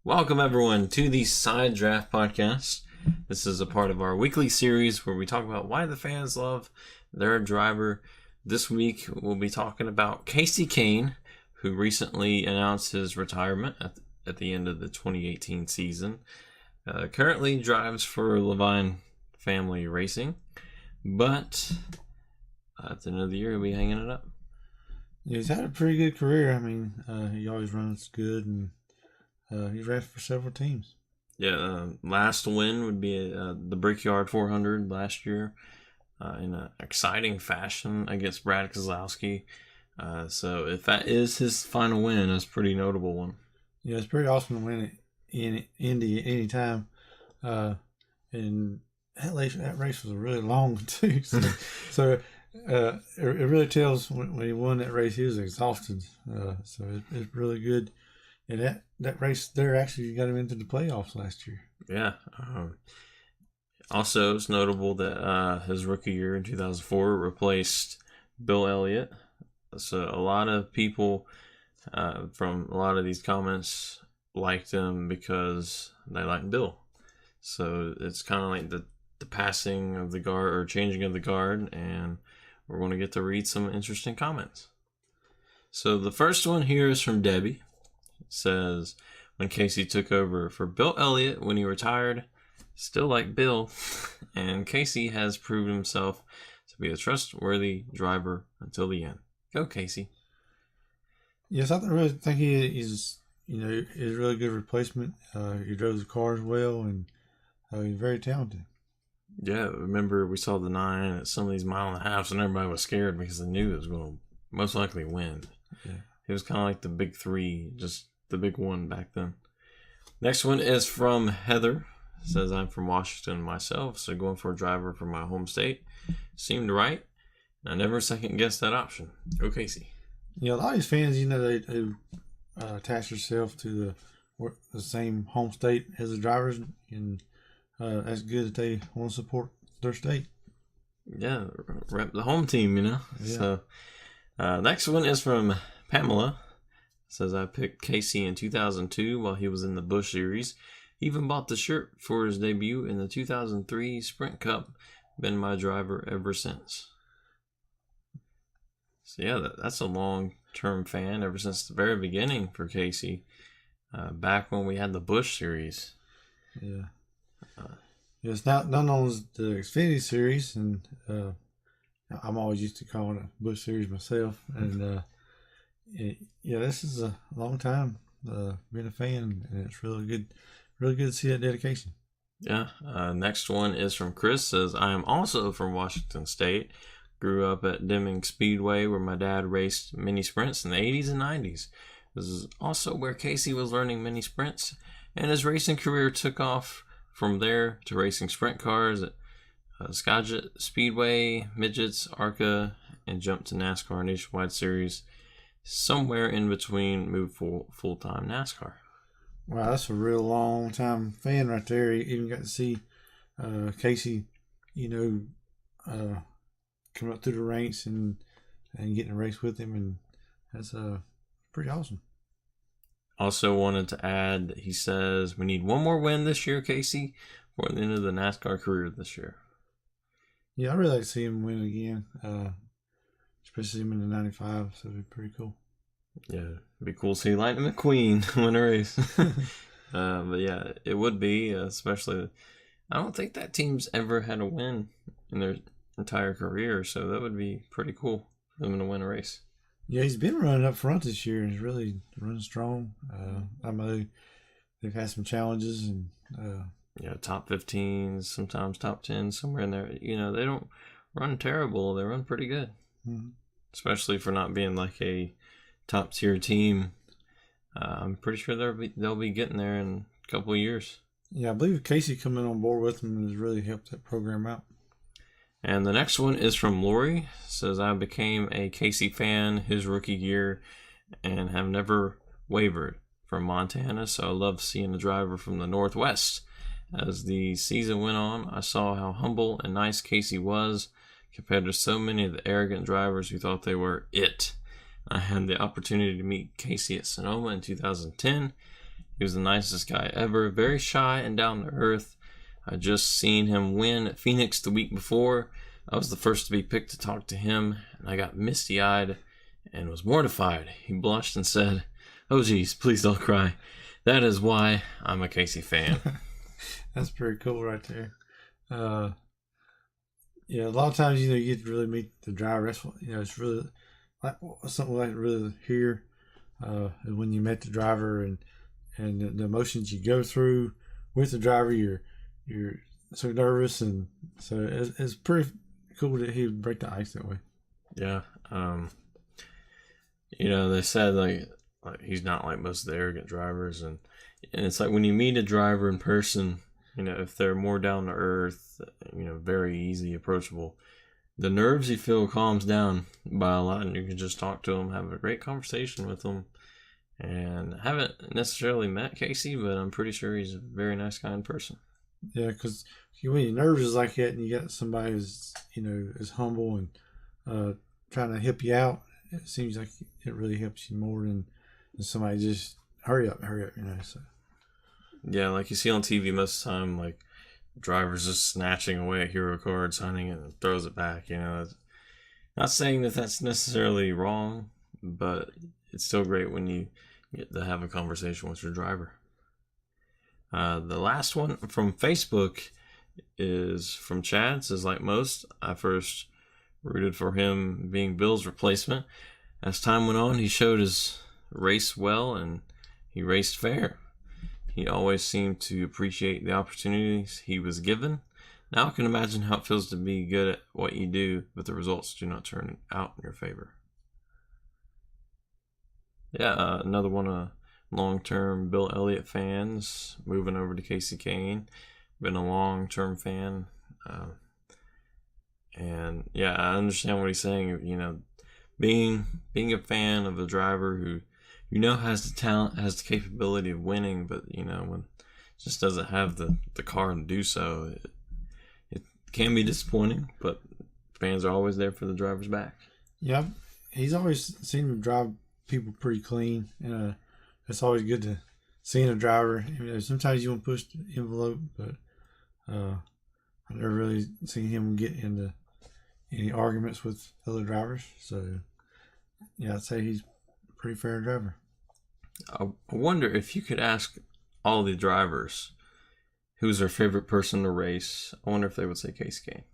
Welcome, everyone, to the Side Draft Podcast. This is a part of our weekly series where we talk about why the fans love their driver. This week, we'll be talking about Kasey Kahne, who recently announced his retirement at the end of the 2018 season. Currently drives for Levine Family Racing, but at the end of the year, he'll be hanging it up. Yeah, he's had a pretty good career. I mean, he always runs good, and he's raced for several teams. Yeah, last win would be the Brickyard 400 last year in an exciting fashion against Brad Keselowski. So if that is his final win, that's a pretty notable one. Yeah, it's pretty awesome to win it in Indy anytime. And that race was really long, too. So it really tells when he won that race, he was exhausted. So it's really good. And that race there actually got him into the playoffs last year. Yeah. Also, it's notable that his rookie year in 2004 replaced Bill Elliott. So a lot of people from a lot of these comments liked him because they liked Bill. So it's kind of like the passing of the guard or changing of the guard, and we're going to get to read some interesting comments. So the first one here is from Debbie. It says, when Kasey took over for Bill Elliott when he retired, still like Bill, and Kasey has proven himself to be a trustworthy driver until the end. Go, Kasey. Yes, I really think he's a really good replacement. He drove the cars well, and he's very talented. Yeah, remember we saw the 9 at some of these mile-and-a-halfs, and everybody was scared because they knew it was going to most likely win. Yeah. He was kind of like the big 3, just the big one back then. Next one is from Heather. It says, I'm from Washington myself, so going for a driver from my home state seemed right. I never second-guessed that option. Go, Kasey. Yeah, a lot of these fans, they attach themselves to the same home state as the drivers, and that's good that they want to support their state. Yeah, rep the home team, Yeah. So, next one is from Pamela. It says, I picked Kasey in 2002 while he was in the Busch Series. He even bought the shirt for his debut in the 2003 Sprint Cup. Been my driver ever since. So, yeah, that's a long-term fan ever since the very beginning for Kasey. Back when we had the Busch Series. Yeah. It's not known as the Xfinity Series, and I'm always used to calling it Busch Series myself. And this is a long time being a fan, and it's really good to see that dedication. Yeah. Next one is from Chris. Says, I am also from Washington State. Grew up at Deming Speedway, where my dad raced mini sprints in the 80s and 90s. This is also where Kasey was learning mini sprints, and his racing career took off from there to racing sprint cars at Skagit Speedway, Midgets, ARCA, and jumped to NASCAR Nationwide Series. Somewhere in between, moved full-time NASCAR. Wow, that's a real long time fan right there. You even got to see Kasey, coming up through the ranks and getting a race with him, and that's pretty awesome. Also wanted to add, he says, we need one more win this year, Kasey, for the end of the NASCAR career this year. Yeah, I'd really like to see him win again, especially him in the 95, so it'd be pretty cool. Yeah, it'd be cool to see Lightning McQueen win a race. But yeah, it would be, especially, I don't think that team's ever had a win in their entire career, so that would be pretty cool for them to win a race. Yeah, he's been running up front this year, and he's really running strong. I know they've had some challenges, and top 15s, sometimes top 10, somewhere in there. They don't run terrible; they run pretty good, especially for not being like a top tier team. I'm pretty sure they'll be getting there in a couple of years. Yeah, I believe Kasey coming on board with them has really helped that program out. And the next one is from Lori. It says, I became a Kasey fan his rookie year and have never wavered from Montana, so I love seeing a driver from the Northwest. As the season went on, I saw how humble and nice Kasey was compared to so many of the arrogant drivers who thought they were it. I had the opportunity to meet Kasey at Sonoma in 2010. He was the nicest guy ever, very shy and down to earth. I just seen him win at Phoenix the week before. I was the first to be picked to talk to him, and I got misty-eyed and was mortified. He blushed and said, "Oh geez, please don't cry. That is why I'm a Kasey fan." That's pretty cool right there. Yeah, a lot of times, you get to really meet the driver. That's what, it's really like something like really hear when you met the driver and the emotions you go through with the driver. You're so nervous, and so it's pretty cool that he would break the ice that way. Yeah. They said like he's not like most of the arrogant drivers, and it's like when you meet a driver in person, if they're more down to earth, very easy, approachable, the nerves you feel calms down by a lot, and you can just talk to them, have a great conversation with them. And I haven't necessarily met Kasey, but I'm pretty sure he's a very nice, kind person. Yeah, because when you're nervous like that, and you got somebody who's is humble and trying to help you out, it seems like it really helps you more than somebody just hurry up, So. Yeah, like you see on TV most of the time, like drivers just snatching away a hero card, signing it, and throws it back. Not saying that that's necessarily wrong, but it's still great when you get to have a conversation with your driver. The last one from Facebook is from Chad. Says, like most, I first rooted for him being Bill's replacement. As time went on, he showed his race well, and he raced fair. He always seemed to appreciate the opportunities he was given. Now I can imagine how it feels to be good at what you do, but the results do not turn out in your favor. Yeah, another one of long-term Bill Elliott fans moving over to Kasey Kahne. Been a long-term fan. And yeah, I understand what he's saying. Being a fan of a driver who has the talent, has the capability of winning, but when just doesn't have the car to do so, it can be disappointing. But fans are always there for the driver's back. Yeah, he's always seemed to drive people pretty clean. It's always good to see a driver. Sometimes you want to push the envelope, but I've never really seen him get into any arguments with other drivers. So yeah, I'd say he's a pretty fair driver. I wonder if you could ask all the drivers who's their favorite person to race. I wonder if they would say Kasey Kahne.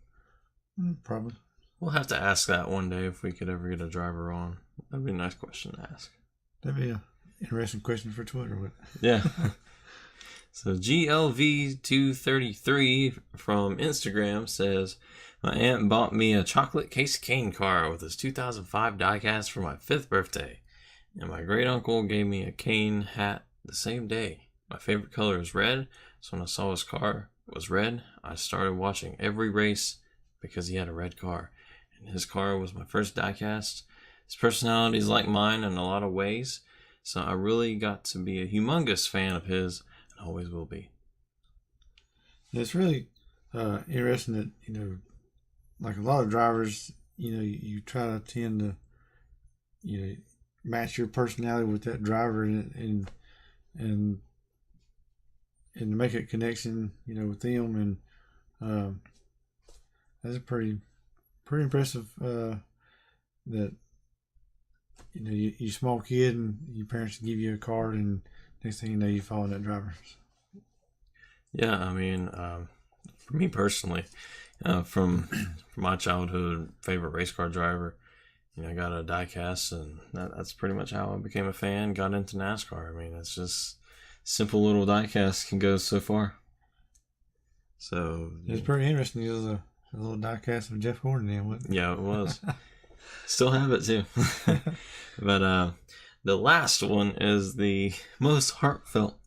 Probably. We'll have to ask that one day if we could ever get a driver on. That'd be a nice question to ask. That'd be an interesting question for Twitter. Yeah. So GLV233 from Instagram says, my aunt bought me a chocolate Kasey Kahne car with his 2005 diecast for my 5th birthday. And my great uncle gave me a Kahne hat the same day. My favorite color is red, so when I saw his car was red, I started watching every race because he had a red car. And his car was my first diecast. His personality is like mine in a lot of ways, so I really got to be a humongous fan of his and always will be. It's really interesting that, like a lot of drivers, you try to tend to, match your personality with that driver and to make a connection, with them. And that's pretty impressive that, you're a small kid and your parents give you a card and next thing you know, you follow that driver. Yeah, I mean, for me personally, from my childhood favorite race car driver, I got a diecast, and that's pretty much how I became a fan, got into NASCAR. I mean, it's just simple little diecast can go so far. So it's pretty interesting. It was a little diecast of Jeff Gordon in, wasn't it? Yeah, it was. Still have it too. But the last one is the most heartfelt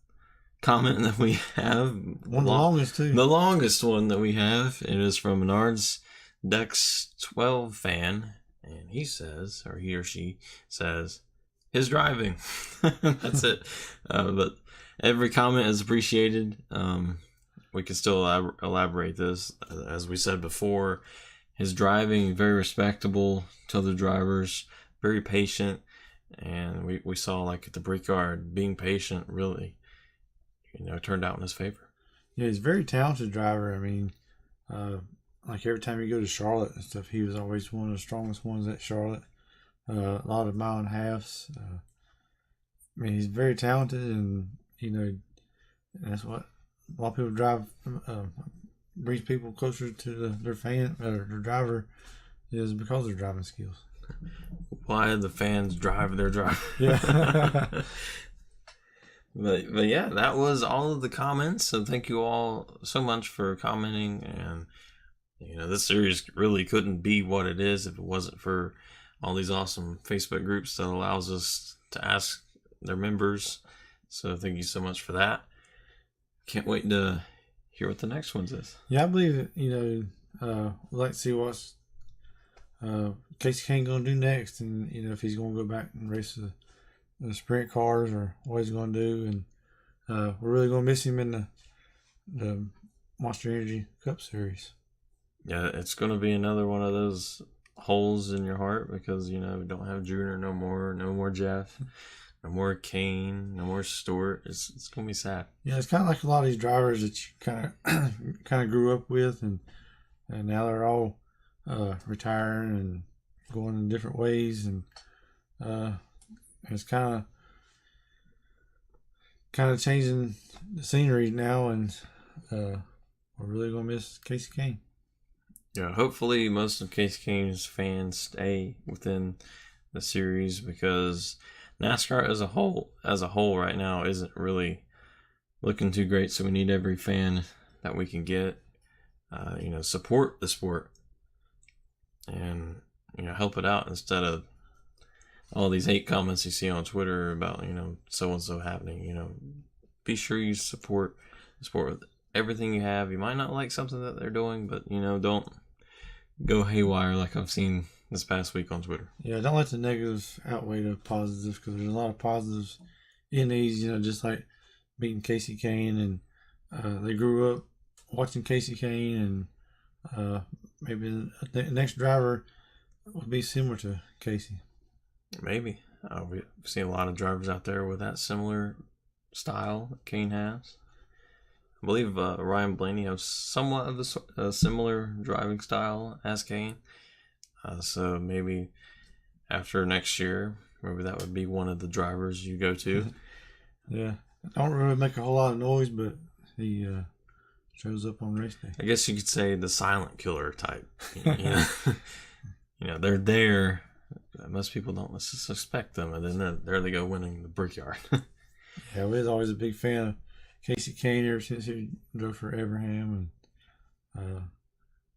comment that we have. One of the longest too. The longest one that we have. It is from Menards Dex 12 fan. And he says, or he or she says, his driving. That's it. But every comment is appreciated. We can still elaborate this. As we said before, his driving, very respectable to other drivers, very patient. And we saw, like, at the Brickyard, being patient, really. turned out in his favor. Yeah, he's a very talented driver. I mean, like every time you go to Charlotte and stuff, he was always one of the strongest ones at Charlotte. A lot of mile and a halves. I mean, he's very talented, and that's what a lot of people drive. Brings people closer to their fan or their driver is because of their driving skills. Why the fans drive their driver? Yeah. But yeah, that was all of the comments. So thank you all so much for commenting. And this series really couldn't be what it is if it wasn't for all these awesome Facebook groups that allows us to ask their members. So thank you so much for that. Can't wait to hear what the next one's is. Yeah, I believe we'd like to see what's Kasey Kahne going to do next, and if he's going to go back and race the sprint cars or what he's going to do, and we're really going to miss him in the Monster Energy Cup Series. Yeah, it's going to be another one of those holes in your heart because we don't have Junior no more Jeff, no more Kane, no more Stewart. It's going to be sad. Yeah, it's kind of like a lot of these drivers that you kind of grew up with, and now they're all retiring and going in different ways, and it's kind of changing the scenery now, and we're really gonna miss Kasey Kahne. Yeah, hopefully most of Kasey Kahne's fans stay within the series because NASCAR as a whole right now isn't really looking too great. So we need every fan that we can get, support the sport and help it out instead of all these hate comments you see on Twitter about so and so happening. Be sure you support the sport with everything you have. You might not like something that they're doing, but don't go haywire like I've seen this past week on Twitter. Yeah, don't let the negatives outweigh the positives because there's a lot of positives in these. Just like beating Kasey Kahne, and they grew up watching Kasey Kahne, and maybe the next driver will be similar to Kasey. Maybe. We've seen a lot of drivers out there with that similar style that Kane has. I believe Ryan Blaney has somewhat of a similar driving style as Kane. So maybe after next year, maybe that would be one of the drivers you go to. Yeah. Don't really make a whole lot of noise, but he shows up on race day. I guess you could say the silent killer type. They're there. Most people don't suspect them, and then there they go winning the Brickyard. Yeah, we was always a big fan of Kasey Kahne ever since he drove for Abraham, and I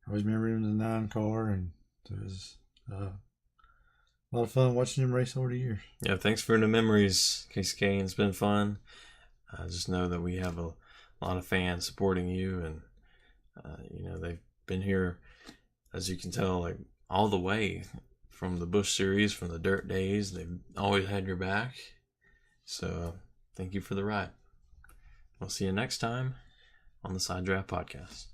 always remember him in the 9 car, and it was a lot of fun watching him race over the years. Yeah, thanks for the memories, Kasey Kahne. It's been fun. Just know that we have a lot of fans supporting you, and they've been here, as you can tell, like all the way from the Busch Series, from the dirt days. They've always had your back. So thank you for the ride. We'll see you next time on the Side Draft Podcast.